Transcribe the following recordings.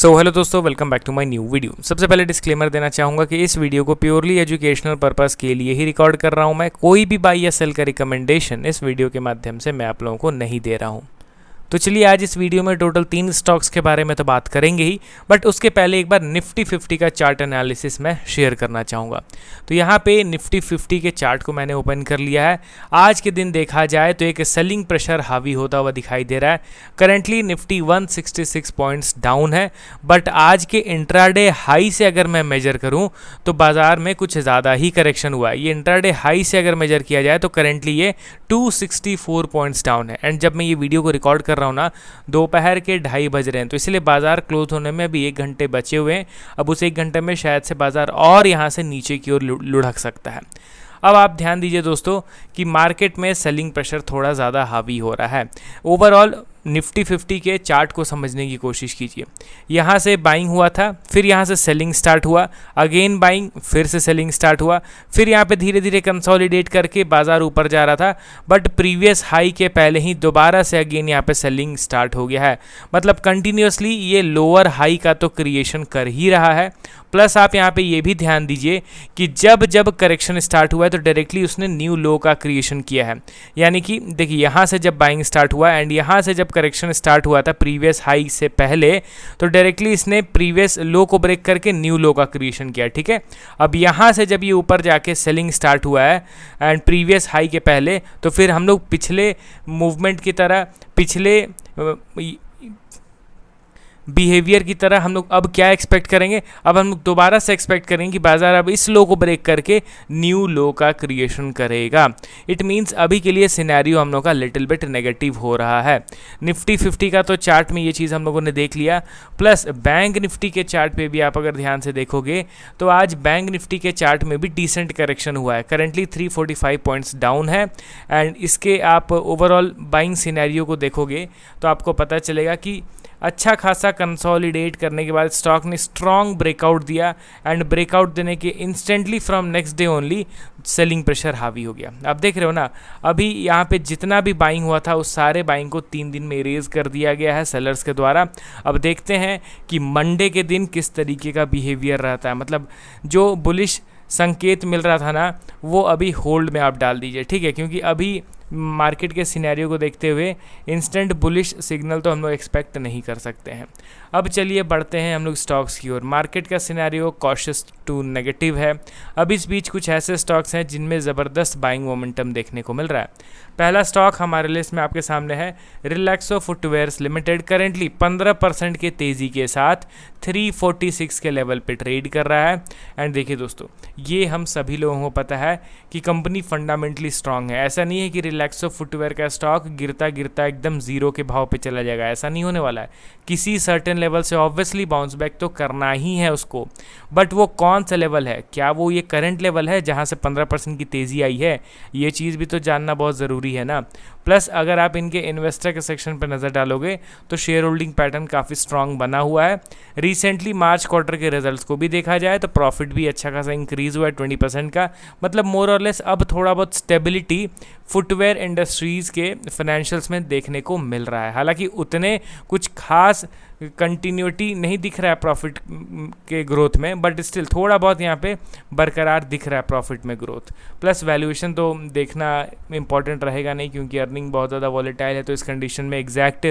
Hello दोस्तों, welcome back to my new video. सबसे पहले डिस्क्लेमर देना चाहूँगा कि इस वीडियो को प्योरली एजुकेशनल पर्पस के लिए ही रिकॉर्ड कर रहा हूँ। मैं कोई भी बाई या सेल का रिकमेंडेशन इस वीडियो के माध्यम से मैं आप लोगों को नहीं दे रहा हूँ। तो चलिए आज इस वीडियो में टोटल 3 स्टॉक्स के बारे में तो बात करेंगे ही, बट उसके पहले एक बार निफ्टी 50 का चार्ट एनालिसिस मैं शेयर करना चाहूँगा। तो यहाँ पे निफ्टी 50 के चार्ट को मैंने ओपन कर लिया है। आज के दिन देखा जाए तो एक सेलिंग प्रेशर हावी होता हुआ दिखाई दे रहा है। करंटली निफ्टी 166 पॉइंट्स डाउन है, बट आज के इंट्राडे हाई से अगर मैं मेजर करूँ तो बाजार में कुछ ज़्यादा ही करेक्शन हुआ है। ये इंट्राडे हाई से अगर मेजर किया जाए तो करंटली ये 264 पॉइंट्स डाउन है। एंड जब मैं ये वीडियो को रिकॉर्ड कर रहा हूँ ना, दोपहर के 2:30 बज रहे हैं, तो इसलिए बाजार क्लोज होने में अभी 1 घंटे बचे हुए हैं। अब उस 1 घंटे में शायद से बाजार और यहाँ से नीचे की ओर लुढ़क सकता है। अब आप ध्यान दीजिए दोस्तों कि मार्केट में सेलिंग प्रेशर थोड़ा ज़्यादा हावी हो रहा है। ओवरऑल निफ्टी 50 के चार्ट को समझने की कोशिश कीजिए। यहाँ से बाइंग हुआ था, फिर यहाँ से सेलिंग स्टार्ट हुआ, अगेन बाइंग, फिर से सेलिंग स्टार्ट हुआ, फिर यहाँ पे धीरे धीरे कंसोलिडेट करके बाजार ऊपर जा रहा था, बट प्रीवियस हाई के पहले ही दोबारा से अगेन यहाँ पे सेलिंग स्टार्ट हो गया है। मतलब कंटिन्यूसली ये लोअर हाई का तो क्रिएशन कर ही रहा है। प्लस आप यहाँ पे ये भी ध्यान दीजिए कि जब जब करेक्शन स्टार्ट हुआ है तो डायरेक्टली उसने न्यू लो का क्रिएशन किया है। यानी कि देखिए यहाँ से जब बाइंग स्टार्ट हुआ एंड यहाँ से जब करेक्शन स्टार्ट हुआ था प्रीवियस हाई से पहले, तो डायरेक्टली इसने प्रीवियस लो को ब्रेक करके न्यू लो का क्रिएशन किया। ठीक है, अब यहाँ से जब ये ऊपर जाके सेलिंग स्टार्ट हुआ है एंड प्रीवियस हाई के पहले, तो फिर हम लोग पिछले मूवमेंट की तरह, पिछले बिहेवियर की तरह हम लोग अब क्या एक्सपेक्ट करेंगे? अब हम लोग दोबारा से एक्सपेक्ट करेंगे कि बाजार अब इस लो को ब्रेक करके न्यू लो का क्रिएशन करेगा। इट मीन्स अभी के लिए सिनेरियो हम लोग का लिटिल बिट नेगेटिव हो रहा है। निफ्टी 50 का तो चार्ट में ये चीज़ हम लोगों ने देख लिया। प्लस बैंक निफ्टी के चार्ट पे भी आप अगर ध्यान से देखोगे तो आज बैंक निफ्टी के चार्ट में भी डिसेंट करेक्शन हुआ है। करेंटली 345 पॉइंट्स डाउन है एंड इसके आप ओवरऑल बाइंग सिनेरियो को देखोगे तो आपको पता चलेगा कि अच्छा खासा कंसोलिडेट करने के बाद स्टॉक ने स्ट्रॉन्ग ब्रेकआउट दिया एंड ब्रेकआउट देने के instantly from next day only selling pressure हावी हो गया। अब देख रहे हो ना, अभी यहाँ पे जितना भी बाइंग हुआ था उस सारे बाइंग को 3 दिन में इरेज कर दिया गया है सेलर्स के द्वारा। अब देखते हैं कि मंडे के दिन किस तरीके का बिहेवियर रहता है। मतलब जो बुलिश संकेत मिल रहा था ना, वो अभी होल्ड में आप डाल दीजिए। ठीक है, क्योंकि अभी मार्केट के सिनेरियो को देखते हुए इंस्टेंट बुलिश सिग्नल तो हम लोग एक्सपेक्ट नहीं कर सकते हैं। अब चलिए बढ़ते हैं हम लोग स्टॉक्स की ओर। मार्केट का सिनेरियो कॉशियस टू नेगेटिव है। अब इस बीच कुछ ऐसे स्टॉक्स हैं जिनमें ज़बरदस्त बाइंग मोमेंटम देखने को मिल रहा है। पहला स्टॉक हमारे लिस्ट में आपके सामने है रिलैक्सो फुटवेयर्स लिमिटेड। करेंटली 15% के तेज़ी के साथ 346 के लेवल पे ट्रेड कर रहा है। एंड देखिए दोस्तों, ये हम सभी लोगों को पता है कि कंपनी फंडामेंटली स्ट्रांग है। ऐसा नहीं है कि रिलैक्सो फुटवेयर का स्टॉक गिरता गिरता एकदम जीरो के भाव पे चला जाएगा, ऐसा नहीं होने वाला है। किसी सर्टेन लेवल से ऑब्वियसली बाउंस बैक तो करना ही है उसको, बट वो कौन सा लेवल है? क्या वो ये करंट लेवल है जहाँ से 15% की तेज़ी आई है? ये चीज़ भी तो जानना बहुत ज़रूरी है ना। प्लस अगर आप इनके इन्वेस्टर के सेक्शन पर नज़र डालोगे तो शेयर होल्डिंग पैटर्न काफ़ी स्ट्रांग बना हुआ है। रिसेंटली मार्च क्वार्टर के रिजल्ट्स को भी देखा जाए तो प्रॉफिट भी अच्छा खासा इंक्रीज़ हुआ है 20% का। मतलब मोर और लेस अब थोड़ा बहुत स्टेबिलिटी फुटवेयर इंडस्ट्रीज़ के फाइनेंशियल्स में देखने को मिल रहा है। हालांकि उतने कुछ खास कंटिन्यूटी नहीं दिख रहा है प्रॉफिट के ग्रोथ में, बट स्टिल थोड़ा बहुत यहाँ पे बरकरार दिख रहा है प्रॉफिट में ग्रोथ। प्लस वैल्यूएशन तो देखना इंपॉर्टेंट रहेगा नहीं, क्योंकि अर्निंग बहुत ज़्यादा वॉलेटाइल है, तो इस कंडीशन में एग्जैक्ट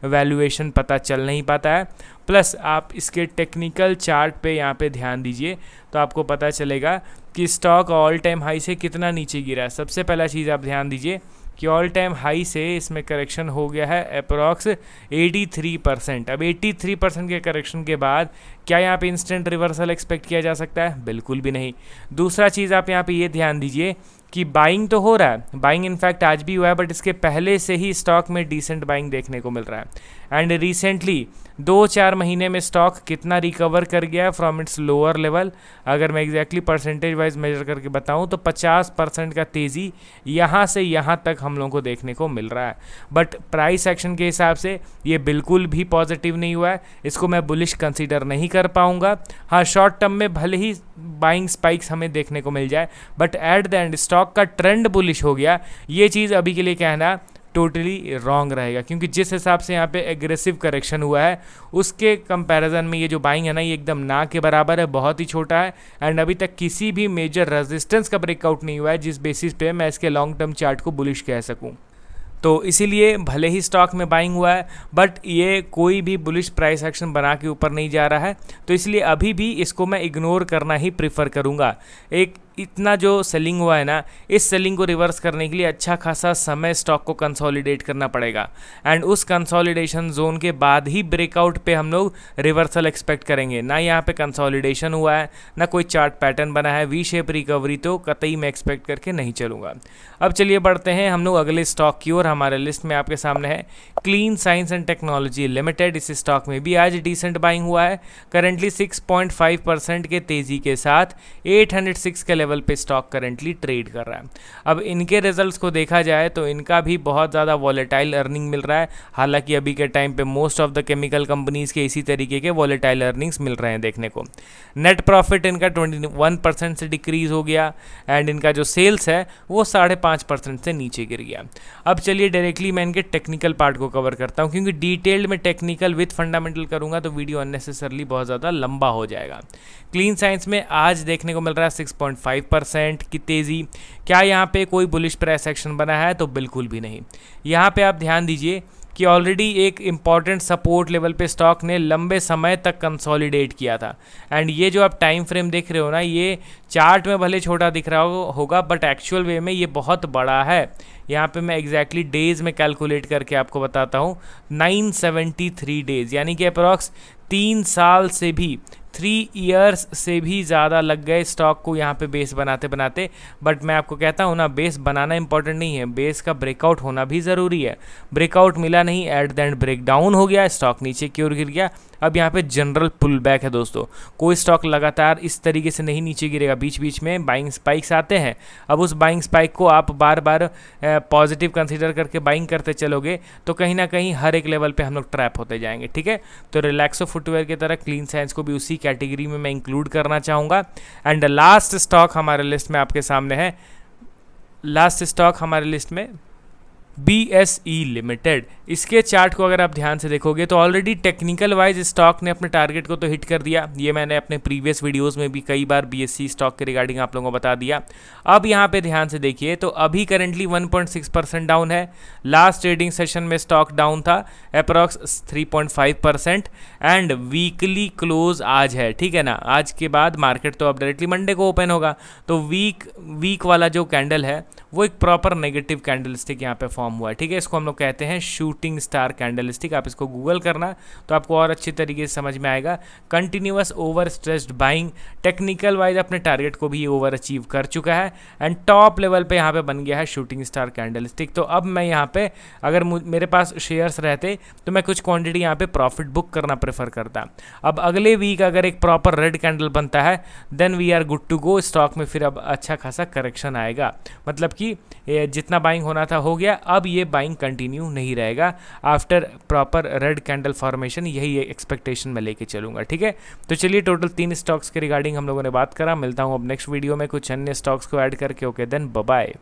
वैल्यूएशन पता चल नहीं पाता है। प्लस आप इसके टेक्निकल चार्ट पे यहाँ पे ध्यान दीजिए तो आपको पता चलेगा कि स्टॉक ऑल टाइम हाई से कितना नीचे गिरा है। सबसे पहला चीज़ आप ध्यान दीजिए कि ऑल टाइम हाई से इसमें करेक्शन हो गया है अप्रॉक्स 83%। अब 83% के करेक्शन के बाद क्या यहाँ पे इंस्टेंट रिवर्सल एक्सपेक्ट किया जा सकता है? बिल्कुल भी नहीं। दूसरा चीज़ आप यहाँ पे ये ध्यान दीजिए कि बाइंग तो हो रहा है, बाइंग इनफैक्ट आज भी हुआ है, बट इसके पहले से ही स्टॉक में डिसेंट बाइंग देखने को मिल रहा है। एंड रिसेंटली 2-4 महीने में स्टॉक कितना रिकवर कर गया है फ्रॉम इट्स लोअर लेवल? अगर मैं एग्जैक्टली परसेंटेज वाइज मेजर करके बताऊं तो 50% का तेज़ी यहाँ से यहाँ तक हम लोगों को देखने को मिल रहा है। बट प्राइस एक्शन के हिसाब से ये बिल्कुल भी पॉजिटिव नहीं हुआ है, इसको मैं बुलिश कंसीडर नहीं कर पाऊंगा। हाँ, शॉर्ट टर्म में भले ही बाइंग स्पाइक्स हमें देखने को मिल जाए, but at the and stock का ट्रेंड बुलिश हो गया। ये चीज़ अभी के लिए कहना टोटली रॉन्ग रहेगा, क्योंकि जिस हिसाब से यहाँ पे एग्रेसिव करेक्शन हुआ है उसके कंपैरिजन में ये जो बाइंग है ना, ये एकदम ना के बराबर है, बहुत ही छोटा है। एंड अभी तक किसी भी मेजर रेजिस्टेंस का ब्रेकआउट नहीं हुआ है जिस बेसिस पे मैं इसके लॉन्ग टर्म चार्ट को बुलिश कह सकूँ। तो इसीलिए भले ही स्टॉक में बाइंग हुआ है बट ये कोई भी बुलिश प्राइस एक्शन बना के ऊपर नहीं जा रहा है, तो इसलिए अभी भी इसको मैं इग्नोर करना ही प्रेफर करूँगा। एक इतना जो सेलिंग हुआ है ना, इस सेलिंग को रिवर्स करने के लिए अच्छा खासा समय स्टॉक को कंसोलिडेट करना पड़ेगा एंड उस कंसोलिडेशन जोन के बाद ही ब्रेकआउट पे हम लोग रिवर्सल एक्सपेक्ट करेंगे। ना यहाँ पे कंसोलिडेशन हुआ है, ना कोई चार्ट पैटर्न बना है, वी शेप रिकवरी तो कतई मैं एक्सपेक्ट करके नहीं चलूँगा। अब चलिए बढ़ते हैं हम लोग अगले स्टॉक की ओर। हमारे लिस्ट में आपके सामने है clean science and technology limited. इस स्टॉक में भी आज डिसेंट बाइंग हुआ है, करेंटली 6.5% के तेजी के साथ 806 के लेवल पे स्टॉक करंटली ट्रेड कर रहा है। अब इनके रिजल्ट्स को देखा जाए तो इनका भी बहुत ज़्यादा वॉलेटाइल अर्निंग मिल रहा है, हालांकि अभी के टाइम पे most of the chemical companies के इसी तरीके के वॉलेटाइल अर्निंग्स मिल रहे हैं देखने को। नेट प्रॉफिट इनका 21% से डिक्रीज हो गया एंड इनका जो सेल्स है वो 5.5% से नीचे गिर गया। अब चलिए डायरेक्टली मैं इनके टेक्निकल पार्ट को कवर करता हूँ, क्योंकि डिटेल्ड में टेक्निकल विथ फंडामेंटल करूँगा तो वीडियो अननेसेसरली बहुत ज़्यादा लंबा हो जाएगा। क्लीन साइंस में आज देखने को मिल रहा है 6.5% की तेज़ी। क्या यहाँ पे कोई बुलिश प्राइस एक्शन बना है? तो बिल्कुल भी नहीं। यहाँ पे आप ध्यान दीजिए कि ऑलरेडी एक इम्पॉर्टेंट सपोर्ट लेवल पे स्टॉक ने लंबे समय तक कंसोलिडेट किया था एंड ये जो आप टाइम फ्रेम देख रहे हो ना, ये चार्ट में भले छोटा दिख रहा होगा बट एक्चुअल वे में ये बहुत बड़ा है। यहाँ पे मैं एग्जैक्टली डेज में कैलकुलेट करके आपको बताता हूँ, 973 डेज, यानी कि अप्रॉक्स 3 साल से भी 3 इयर्स से भी ज़्यादा लग गए स्टॉक को यहाँ पे बेस बनाते बनाते। बट मैं आपको कहता हूँ ना, बेस बनाना इंपॉर्टेंट नहीं है, बेस का ब्रेकआउट होना भी ज़रूरी है। ब्रेकआउट मिला नहीं, at the end break down हो गया, स्टॉक नीचे की ओर गिर गया। अब यहाँ पे जनरल पुल बैक है दोस्तों, कोई स्टॉक लगातार इस तरीके से नहीं नीचे गिरेगा, बीच बीच में बाइंग स्पाइक्स आते हैं। अब उस बाइंग स्पाइक को आप बार बार पॉजिटिव कंसीडर करके बाइंग करते चलोगे तो कहीं ना कहीं हर एक लेवल पे हम लोग ट्रैप होते जाएंगे, ठीक है। तो रिलैक्सो फुटवेयर की तरह क्लीन साइंस को भी उसी कैटेगरी में मैं इंक्लूड करना चाहूँगा। एंड लास्ट स्टॉक हमारे लिस्ट में आपके सामने है, लास्ट स्टॉक हमारे लिस्ट में BSE लिमिटेड। इसके चार्ट को अगर आप ध्यान से देखोगे तो ऑलरेडी टेक्निकल वाइज स्टॉक ने अपने टारगेट को तो हिट कर दिया। ये मैंने अपने प्रीवियस वीडियोस में भी कई बार BSE स्टॉक के रिगार्डिंग आप लोगों को बता दिया। अब यहाँ पे ध्यान से देखिए तो अभी करेंटली 1.6% डाउन है। लास्ट ट्रेडिंग सेशन में स्टॉक डाउन था अप्रॉक्स 3.5% एंड वीकली क्लोज आज है, ठीक है ना। आज के बाद मार्केट तो अब डायरेक्टली मंडे को ओपन होगा, तो वीक वाला जो कैंडल है वो एक प्रॉपर नेगेटिव कैंडलस्टिक यहाँ पे फॉर्म हुआ है, ठीक है। इसको हम लोग कहते हैं शूटिंग स्टार कैंडलस्टिक। आप इसको गूगल करना तो आपको और अच्छी तरीके से समझ में आएगा। Continuous over stressed buying, technical wise अपने टारगेट को भी ओवर अचीव कर चुका है एंड टॉप लेवल पे यहाँ पे बन गया है शूटिंग स्टार कैंडलस्टिक। तो अब मैं यहाँ पे अगर मेरे पास शेयर्स रहते तो मैं कुछ क्वांटिटी यहाँ पे प्रॉफिट बुक करना प्रेफर करता। अब अगले वीक अगर एक प्रॉपर रेड कैंडल बनता है then we are good to go. Stock में फिर अब अच्छा खासा करेक्शन आएगा, मतलब कि जितना बाइंग होना था हो गया। अब ये बाइंग कंटिन्यू नहीं रहेगा after proper red candle formation, यही एक्सपेक्टेशन मैं लेके चलूँगा, ठीक है। तो चलिए टोटल 3 स्टॉक्स के रिगार्डिंग हम लोगों ने बात करा। मिलता हूँ अब नेक्स्ट वीडियो में कुछ अन्य स्टॉक्स को ऐड करके। Okay then bye bye.